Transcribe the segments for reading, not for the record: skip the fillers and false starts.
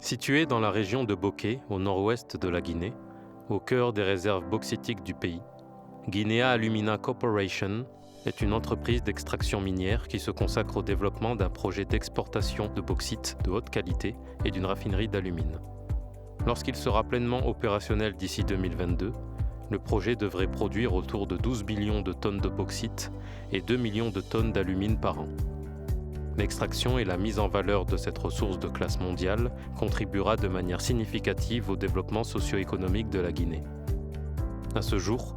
Situé dans la région de Bokeh, au nord-ouest de la Guinée, au cœur des réserves bauxitiques du pays, Guinea Alumina Corporation est une entreprise d'extraction minière qui se consacre au développement d'un projet d'exportation de bauxite de haute qualité et d'une raffinerie d'alumine. Lorsqu'il sera pleinement opérationnel d'ici 2022, le projet devrait produire autour de 12 millions de tonnes de bauxite et 2 millions de tonnes d'alumine par an. L'extraction et la mise en valeur de cette ressource de classe mondiale contribuera de manière significative au développement socio-économique de la Guinée. À ce jour,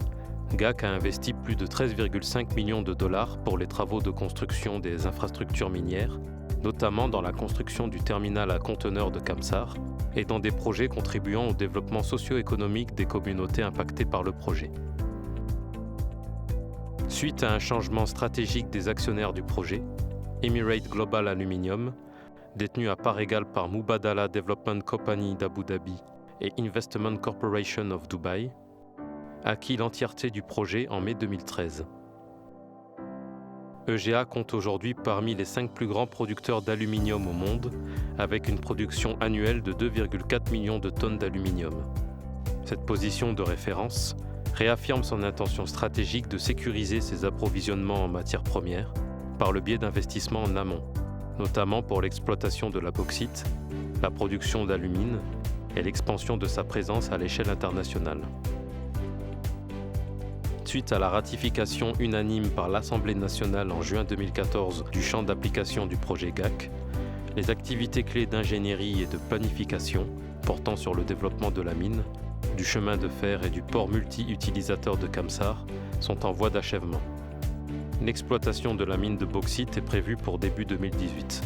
GAC a investi plus de 13,5 millions de dollars pour les travaux de construction des infrastructures minières, notamment dans la construction du terminal à conteneurs de Kamsar et dans des projets contribuant au développement socio-économique des communautés impactées par le projet. Suite à un changement stratégique des actionnaires du projet, Emirates Global Aluminium, détenu à part égale par Mubadala Development Company d'Abu Dhabi et Investment Corporation of Dubai, acquit l'entièreté du projet en mai 2013. EGA compte aujourd'hui parmi les 5 plus grands producteurs d'aluminium au monde, avec une production annuelle de 2,4 millions de tonnes d'aluminium. Cette position de référence réaffirme son intention stratégique de sécuriser ses approvisionnements en matières premières par le biais d'investissements en amont, notamment pour l'exploitation de la bauxite, la production d'alumine et l'expansion de sa présence à l'échelle internationale. Suite à la ratification unanime par l'Assemblée nationale en juin 2014 du champ d'application du projet GAC, les activités clés d'ingénierie et de planification portant sur le développement de la mine, du chemin de fer et du port multi-utilisateur de Kamsar sont en voie d'achèvement. L'exploitation de la mine de bauxite est prévue pour début 2018.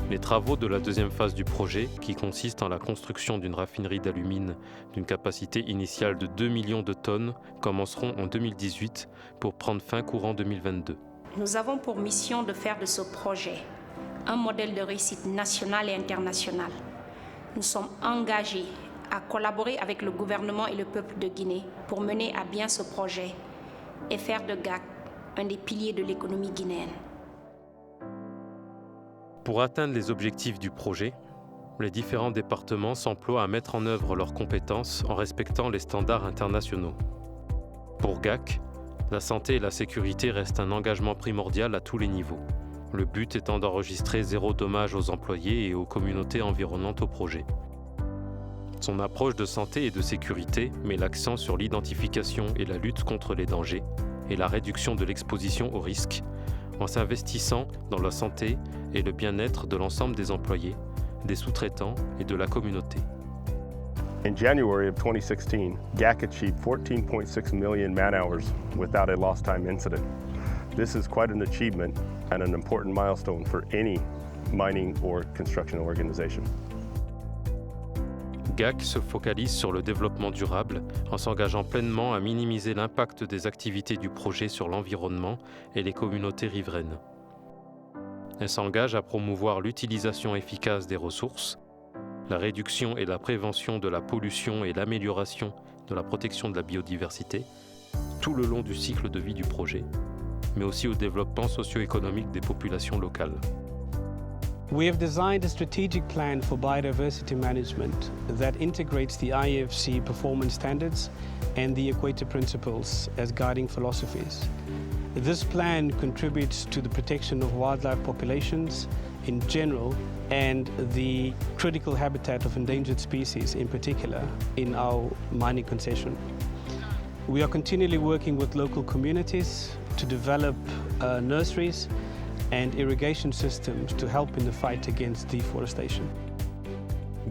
Les travaux de la deuxième phase du projet, qui consiste en la construction d'une raffinerie d'alumine d'une capacité initiale de 2 millions de tonnes, commenceront en 2018 pour prendre fin courant 2022. Nous avons pour mission de faire de ce projet un modèle de réussite national et international. Nous sommes engagés à collaborer avec le gouvernement et le peuple de Guinée pour mener à bien ce projet et faire de GAC un des piliers de l'économie guinéenne. Pour atteindre les objectifs du projet, les différents départements s'emploient à mettre en œuvre leurs compétences en respectant les standards internationaux. Pour GAC, la santé et la sécurité restent un engagement primordial à tous les niveaux, le but étant d'enregistrer zéro dommage aux employés et aux communautés environnantes au projet. Son approche de santé et de sécurité met l'accent sur l'identification et la lutte contre les dangers et la réduction de l'exposition aux risques, en s'investissant dans la santé et le bien-être de l'ensemble des employés, des sous-traitants et de la communauté. In January of 2016, GAC achieved 14.6 million man-hours without a lost time incident. This is quite an achievement and an important milestone for any mining or construction organization. GAC se focalise sur le développement durable en s'engageant pleinement à minimiser l'impact des activités du projet sur l'environnement et les communautés riveraines. Elle s'engage à promouvoir l'utilisation efficace des ressources, la réduction et la prévention de la pollution et l'amélioration de la protection de la biodiversité, tout le long du cycle de vie du projet, mais aussi au développement socio-économique des populations locales. We have designed a strategic plan for biodiversity management that integrates the IFC performance standards and the Equator Principles as guiding philosophies. This plan contributes to the protection of wildlife populations in general and the critical habitat of endangered species in particular in our mining concession. We are continually working with local communities to develop nurseries and irrigation systems to help in the fight against deforestation.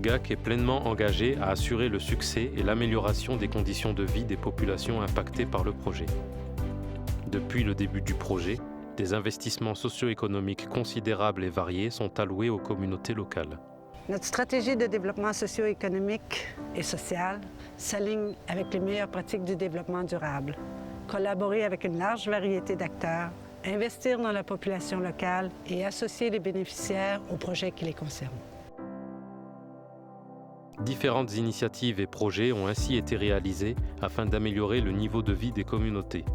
GAC est pleinement engagé à assurer le succès et l'amélioration des conditions de vie des populations impactées par le projet. Depuis le début du projet, des investissements socio-économiques considérables et variés sont alloués aux communautés locales. Notre stratégie de développement socio-économique et social s'aligne avec les meilleures pratiques du développement durable. Collaborer avec une large variété d'acteurs, investir dans la population locale et associer les bénéficiaires aux projets qui les concernent. Différentes initiatives et projets ont ainsi été réalisés afin d'améliorer le niveau de vie des communautés.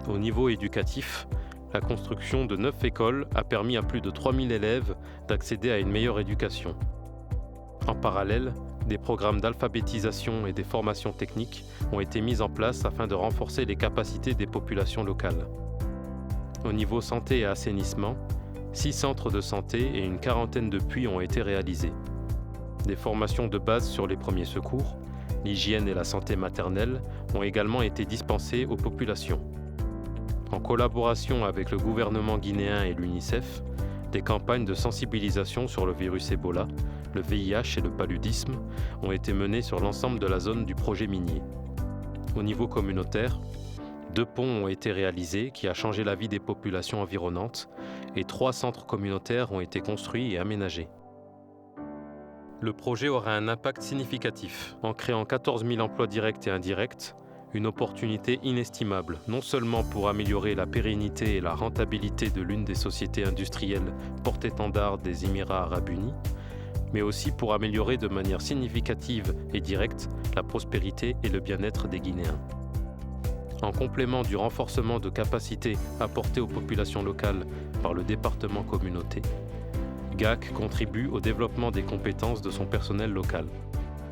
Au niveau éducatif, la construction de 9 écoles a permis à plus de 3000 élèves d'accéder à une meilleure éducation. En parallèle, des programmes d'alphabétisation et des formations techniques ont été mis en place afin de renforcer les capacités des populations locales. Au niveau santé et assainissement, 6 centres de santé et une quarantaine de puits ont été réalisés. Des formations de base sur les premiers secours, l'hygiène et la santé maternelle ont également été dispensées aux populations. En collaboration avec le gouvernement guinéen et l'UNICEF, des campagnes de sensibilisation sur le virus Ebola, le VIH et le paludisme ont été menées sur l'ensemble de la zone du projet minier. Au niveau communautaire, 2 ponts ont été réalisés qui a changé la vie des populations environnantes et 3 centres communautaires ont été construits et aménagés. Le projet aura un impact significatif en créant 14 000 emplois directs et indirects, une opportunité inestimable, non seulement pour améliorer la pérennité et la rentabilité de l'une des sociétés industrielles porte-étendard des Émirats arabes unis, mais aussi pour améliorer de manière significative et directe la prospérité et le bien-être des Guinéens. En complément du renforcement de capacités apportées aux populations locales par le département communauté, GAC contribue au développement des compétences de son personnel local.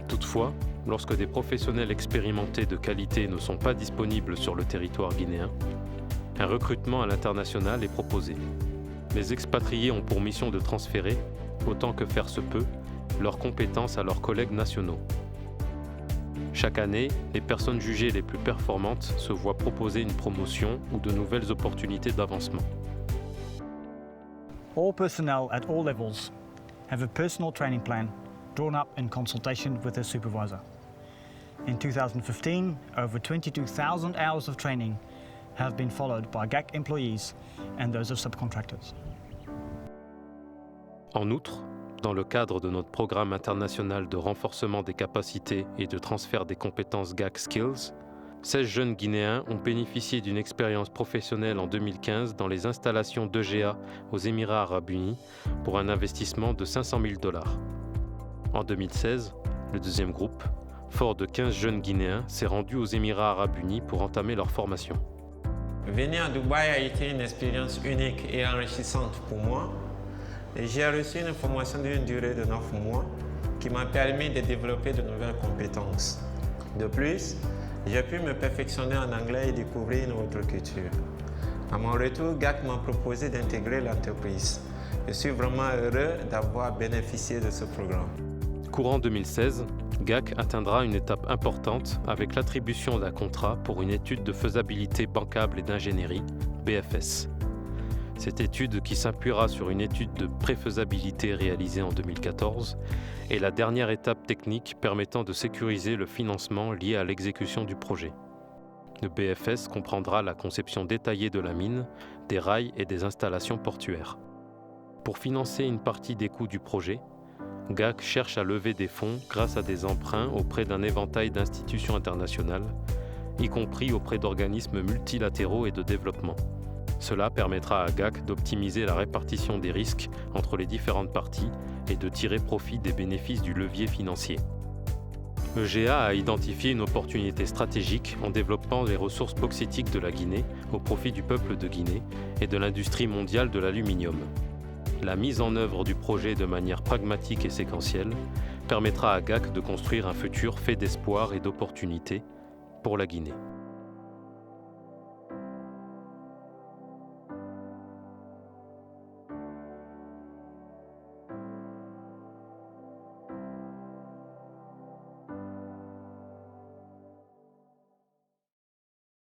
Toutefois, lorsque des professionnels expérimentés de qualité ne sont pas disponibles sur le territoire guinéen, un recrutement à l'international est proposé. Les expatriés ont pour mission de transférer, autant que faire se peut, leurs compétences à leurs collègues nationaux. Chaque année, les personnes jugées les plus performantes se voient proposer une promotion ou de nouvelles opportunités d'avancement. All personnel at all levels have a personal training plan drawn up in consultation with their supervisor. In 2015, over 22,000 hours of training have been followed by GAC employees and those of subcontractors. En outre, dans le cadre de notre programme international de renforcement des capacités et de transfert des compétences GAC Skills, 16 jeunes Guinéens ont bénéficié d'une expérience professionnelle en 2015 dans les installations d'EGA aux Émirats arabes unis pour un investissement de $500 000. En 2016, le deuxième groupe, fort de 15 jeunes Guinéens, s'est rendu aux Émirats arabes unis pour entamer leur formation. Venir à Dubaï a été une expérience unique et enrichissante pour moi. Et j'ai reçu une formation d'une durée de 9 mois qui m'a permis de développer de nouvelles compétences. De plus, j'ai pu me perfectionner en anglais et découvrir une autre culture. À mon retour, GAC m'a proposé d'intégrer l'entreprise. Je suis vraiment heureux d'avoir bénéficié de ce programme. Courant 2016, GAC atteindra une étape importante avec l'attribution d'un contrat pour une étude de faisabilité bancable et d'ingénierie, BFS. Cette étude, qui s'appuiera sur une étude de préfaisabilité réalisée en 2014, est la dernière étape technique permettant de sécuriser le financement lié à l'exécution du projet. Le BFS comprendra la conception détaillée de la mine, des rails et des installations portuaires. Pour financer une partie des coûts du projet, GAC cherche à lever des fonds grâce à des emprunts auprès d'un éventail d'institutions internationales, y compris auprès d'organismes multilatéraux et de développement. Cela permettra à GAC d'optimiser la répartition des risques entre les différentes parties et de tirer profit des bénéfices du levier financier. EGA a identifié une opportunité stratégique en développant les ressources bauxitiques de la Guinée au profit du peuple de Guinée et de l'industrie mondiale de l'aluminium. La mise en œuvre du projet de manière pragmatique et séquentielle permettra à GAC de construire un futur fait d'espoir et d'opportunités pour la Guinée.